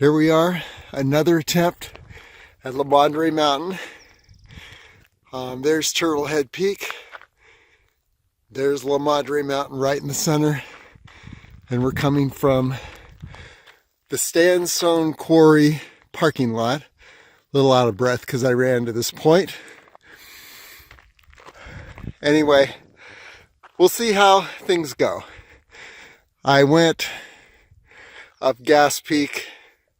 Here we are, another attempt at La Madre Mountain. There's Turtle Head Peak. There's La Madre Mountain right in the center. And we're coming from the Sandstone Quarry parking lot. A little out of breath because I ran to this point. Anyway, we'll see how things go. I went up Gas Peak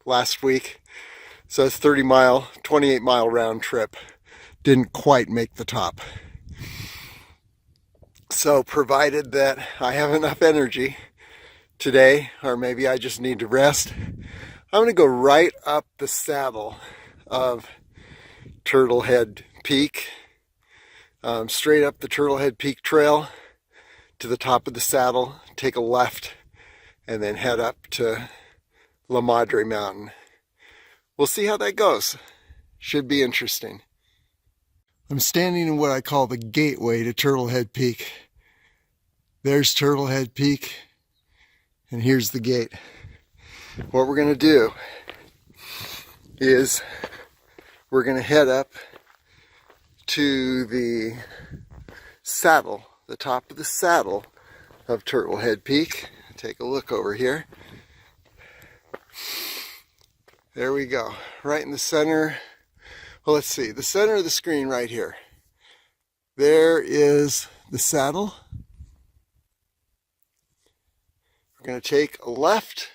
last week, so it's 28 mile round trip. Didn't quite make the top. So provided that I have enough energy today, or maybe I just need to rest, I'm going to go right up the saddle of Turtle Head Peak, straight up the Turtle Head Peak trail to the top of the saddle, take a left, and then head up to La Madre Mountain. We'll see how that goes. Should be interesting. I'm standing in what I call the gateway to Turtle Head Peak. There's Turtle Head Peak, and here's the gate. What we're going to do is we're going to head up to the saddle, the top of the saddle of Turtle Head Peak. Take a look over here. There we go, right in the center. Well, let's see, the center of the screen right here. There is the saddle. We're going to take a left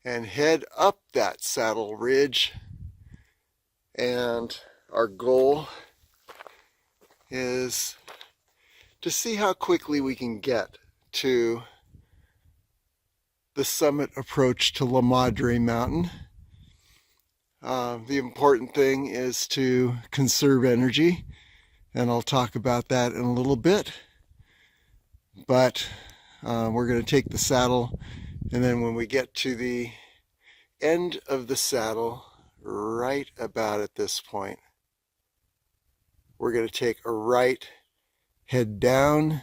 and head up that saddle ridge. And our goal is to see how quickly we can get to the summit approach to La Madre Mountain. The important thing is to conserve energy, and I'll talk about that in a little bit. But we're going to take the saddle, and then when we get to the end of the saddle, right about at this point, we're going to take a right, head down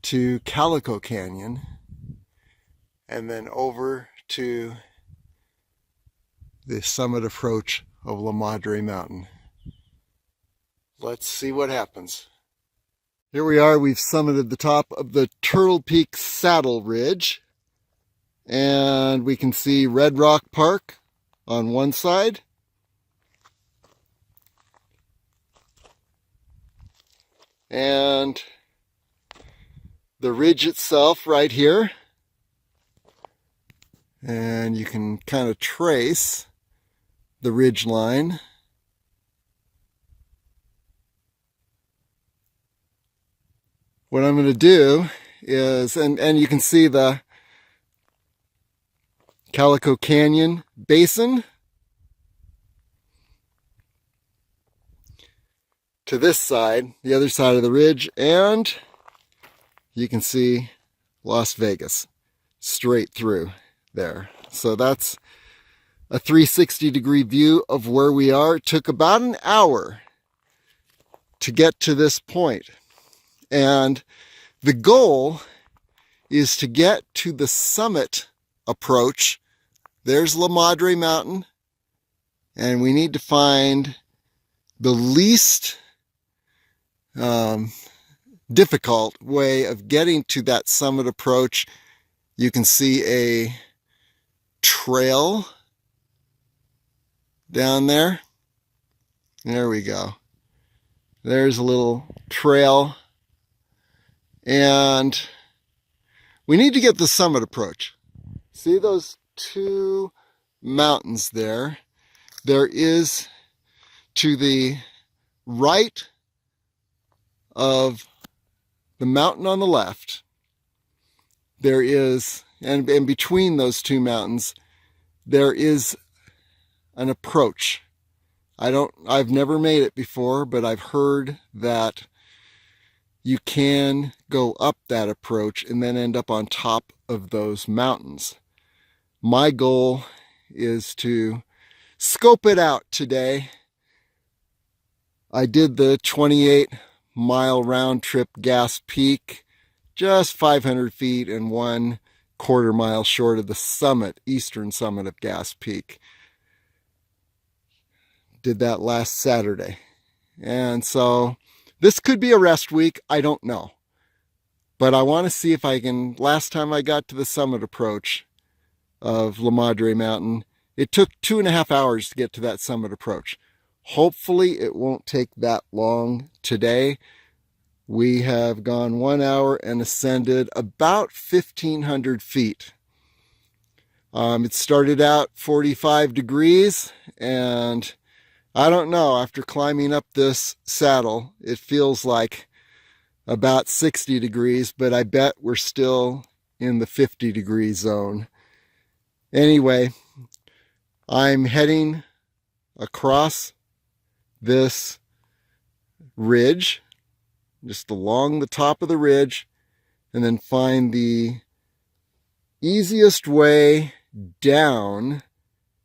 to Calico Canyon, and then over to the summit approach of La Madre Mountain. Let's see what happens. Here we are, we've summited the top of the Turtle Peak Saddle Ridge, and we can see Red Rock Park on one side, and the ridge itself right here. And you can kind of trace the ridge line. What I'm going to do is, and you can see the Calico Canyon Basin to this side, the other side of the ridge, and you can see Las Vegas straight through there. So that's a 360-degree view of where we are. It took about an hour to get to this point. And the goal is to get to the summit approach. There's La Madre Mountain, and we need to find the least difficult way of getting to that summit approach. You can see a trail down there. There we go. There's a little trail. And we need to get the summit approach. See those two mountains there? There is, to the right of the mountain on the left, there is, and between those two mountains, there is an approach. I've never made it before, but I've heard that you can go up that approach and then end up on top of those mountains. My goal is to scope it out today. I did the 28-mile round trip Gas Peak, just 500 feet and one quarter mile short of the summit, eastern summit of Gas Peak. Did that last Saturday. And so this could be a rest week. I don't know. But I want to see if I can, last time I got to the summit approach of La Madre Mountain, it took 2.5 hours to get to that summit approach. Hopefully it won't take that long today. We have gone 1 hour and ascended about 1,500 feet. It started out 45 degrees, and I don't know, after climbing up this saddle, it feels like about 60 degrees, but I bet we're still in the 50-degree zone. Anyway, I'm heading across this ridge, just along the top of the ridge, and then find the easiest way down,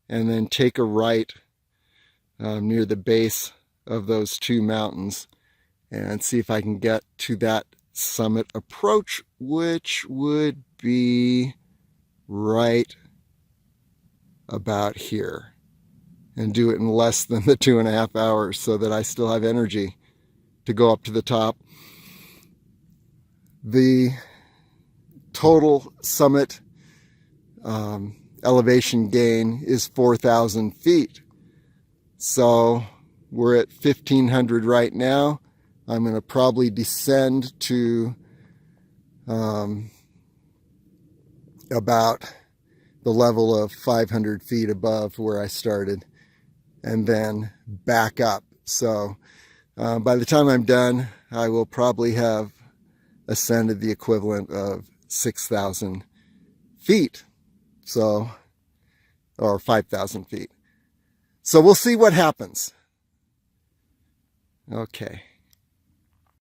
and then take a right near the base of those two mountains and see if I can get to that summit approach, which would be right about here, and do it in less than the 2.5 hours so that I still have energy to go up to the top. The total summit elevation gain is 4,000 feet. So we're at 1,500 right now. I'm going to probably descend to about the level of 500 feet above where I started, and then back up. So by the time I'm done, I will probably have ascended the equivalent of 6,000 feet. So, or 5,000 feet. So we'll see what happens. Okay.